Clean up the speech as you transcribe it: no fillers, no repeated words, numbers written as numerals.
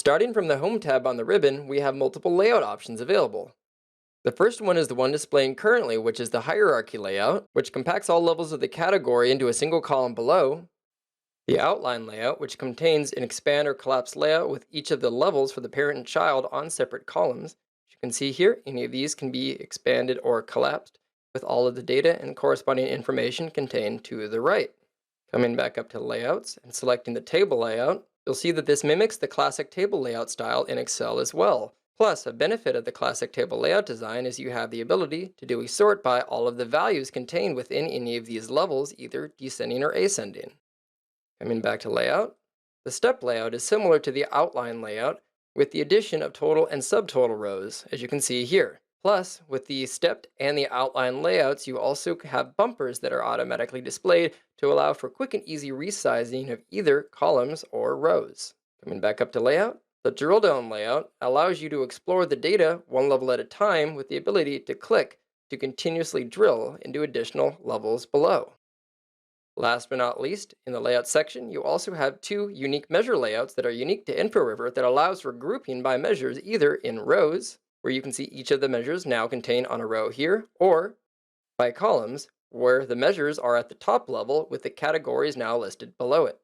Starting from the Home tab on the ribbon, we have multiple layout options available. The first one is the one displaying currently, which is the hierarchy layout, which compacts all levels of the category into a single column below. The outline layout, which contains an expand or collapse layout with each of the levels for the parent and child on separate columns. As you can see here, any of these can be expanded or collapsed with all of the data and corresponding information contained to the right. Coming back up to layouts and selecting the table layout, you'll see that this mimics the classic table layout style in Excel as well. Plus, a benefit of the classic table layout design is you have the ability to do a sort by all of the values contained within any of these levels, either descending or ascending. Coming back to layout, the step layout is similar to the outline layout with the addition of total and subtotal rows, as you can see here. Plus, with the stepped and the outline layouts, you also have bumpers that are automatically displayed to allow for quick and easy resizing of either columns or rows. Coming back up to layout, the drill down layout allows you to explore the data one level at a time with the ability to click to continuously drill into additional levels below. Last but not least, in the layout section, you also have two unique measure layouts that are unique to Inforiver that allows for grouping by measures either in rows, where you can see each of the measures now contained on a row here, or by columns, where the measures are at the top level with the categories now listed below it.